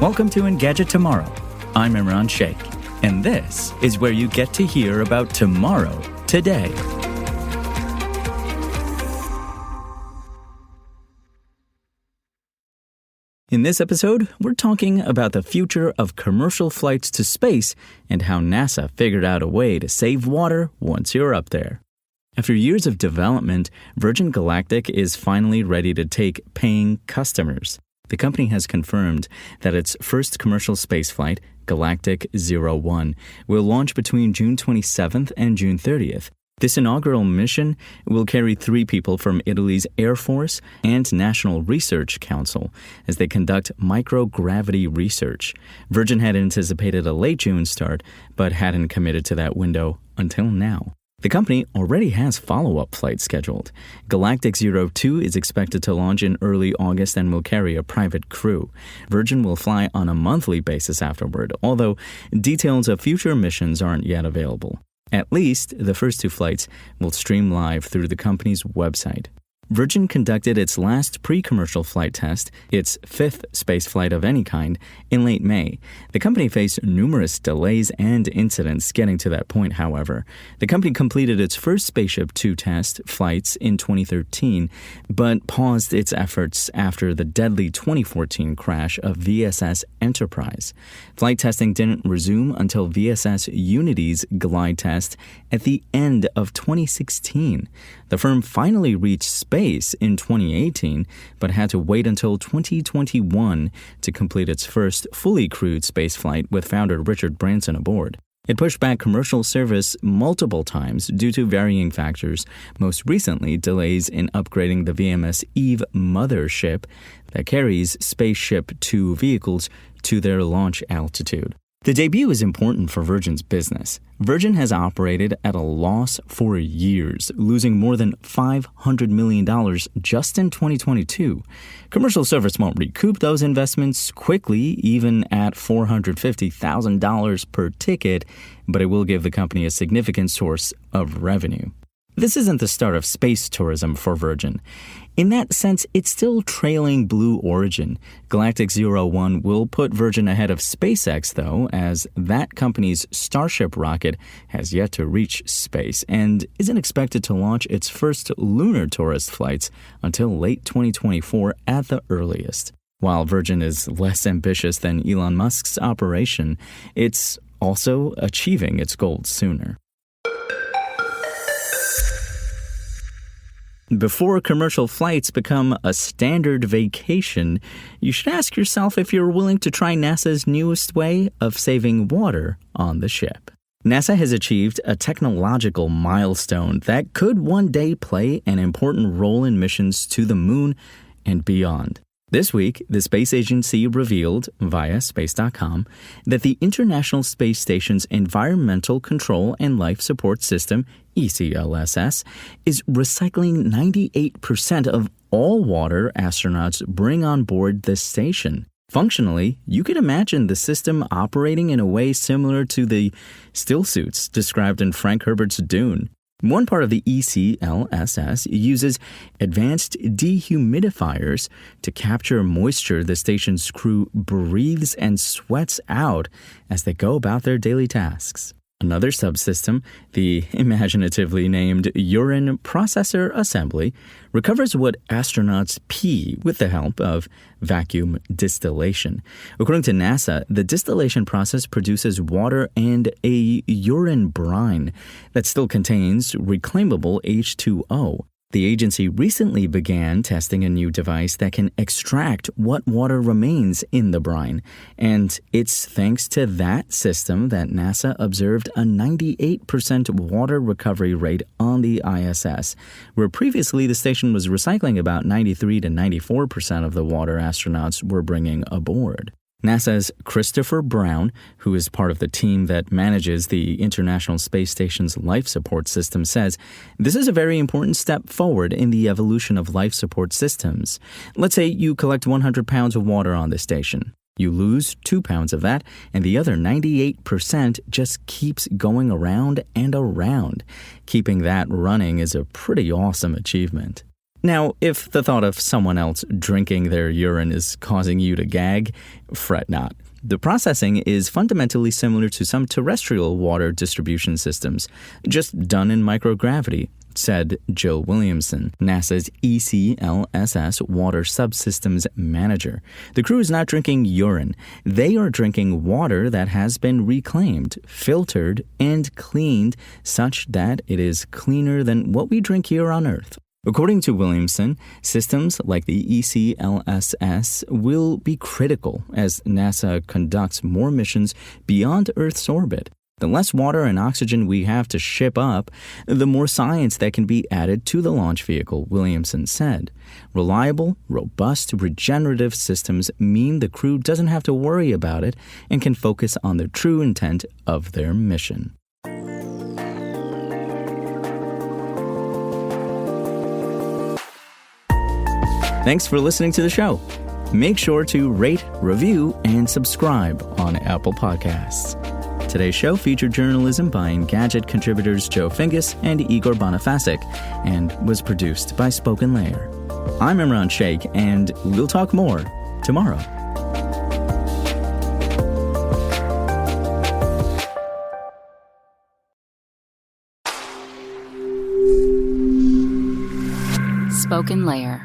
Welcome to Engadget Tomorrow. I'm Imran Sheikh, and this is where you get to hear about tomorrow today. In this episode, we're talking about the future of commercial flights to space and how NASA figured out a way to save water once you're up there. After years of development, Virgin Galactic is finally ready to take paying customers. The company has confirmed that its first commercial spaceflight, Galactic 01, will launch between June 27th and June 30th. This inaugural mission will carry 3 people from Italy's Air Force and National Research Council as they conduct microgravity research. Virgin had anticipated a late June start, but hadn't committed to that window until now. The company already has follow-up flights scheduled. Galactic 02 is expected to launch in early August and will carry a private crew. Virgin will fly on a monthly basis afterward, although details of future missions aren't yet available. At least, the first 2 flights will stream live through the company's website. Virgin conducted its last pre-commercial flight test, its 5th spaceflight of any kind, in late May. The company faced numerous delays and incidents getting to that point, however. The company completed its first Spaceship Two test flights in 2013, but paused its efforts after the deadly 2014 crash of VSS Enterprise. Flight testing didn't resume until VSS Unity's glide test at the end of 2016. The firm finally reached space in 2018, but had to wait until 2021 to complete its first fully crewed spaceflight with founder Richard Branson aboard. It pushed back commercial service multiple times due to varying factors, most recently delays in upgrading the VMS Eve mothership that carries Spaceship Two vehicles to their launch altitude. The debut is important for Virgin's business. Virgin has operated at a loss for years, losing more than $500 million just in 2022. Commercial service won't recoup those investments quickly, even at $450,000 per ticket, but it will give the company a significant source of revenue. This isn't the start of space tourism for Virgin. In that sense, it's still trailing Blue Origin. Galactic 01 will put Virgin ahead of SpaceX, though, as that company's Starship rocket has yet to reach space and isn't expected to launch its first lunar tourist flights until late 2024 at the earliest. While Virgin is less ambitious than Elon Musk's operation, it's also achieving its goals sooner. Before commercial flights become a standard vacation, you should ask yourself if you're willing to try NASA's newest way of saving water on the ship. NASA has achieved a technological milestone that could one day play an important role in missions to the moon and beyond. This week, the space agency revealed, via space.com, that the International Space Station's Environmental Control and Life Support System, ECLSS, is recycling 98% of all water astronauts bring on board the station. Functionally, you could imagine the system operating in a way similar to the still suits described in Frank Herbert's Dune. One part of the ECLSS uses advanced dehumidifiers to capture moisture the station's crew breathes and sweats out as they go about their daily tasks. Another subsystem, the imaginatively named Urine Processor Assembly, recovers what astronauts pee with the help of vacuum distillation. According to NASA, the distillation process produces water and a urine brine that still contains reclaimable H2O. The agency recently began testing a new device that can extract what water remains in the brine, and it's thanks to that system that NASA observed a 98% water recovery rate on the ISS, where previously the station was recycling about 93 to 94% of the water astronauts were bringing aboard. NASA's Christopher Brown, who is part of the team that manages the International Space Station's life support system, says, "This is a very important step forward in the evolution of life support systems. Let's say you collect 100 pounds of water on the station. You lose 2 pounds of that, and the other 98% just keeps going around and around. Keeping that running is a pretty awesome achievement." Now, if the thought of someone else drinking their urine is causing you to gag, fret not. The processing is fundamentally similar to some terrestrial water distribution systems, just done in microgravity, said Jill Williamson, NASA's ECLSS Water Subsystems Manager. The crew is not drinking urine. They are drinking water that has been reclaimed, filtered, and cleaned such that it is cleaner than what we drink here on Earth. According to Williamson, systems like the ECLSS will be critical as NASA conducts more missions beyond Earth's orbit. The less water and oxygen we have to ship up, the more science that can be added to the launch vehicle, Williamson said. Reliable, robust, regenerative systems mean the crew doesn't have to worry about it and can focus on the true intent of their mission. Thanks for listening to the show. Make sure to rate, review, and subscribe on Apple Podcasts. Today's show featured journalism by Engadget contributors Joe Fingus and Igor Bonifasic and was produced by Spoken Layer. I'm Imran Sheikh, and we'll talk more tomorrow. Spoken Layer.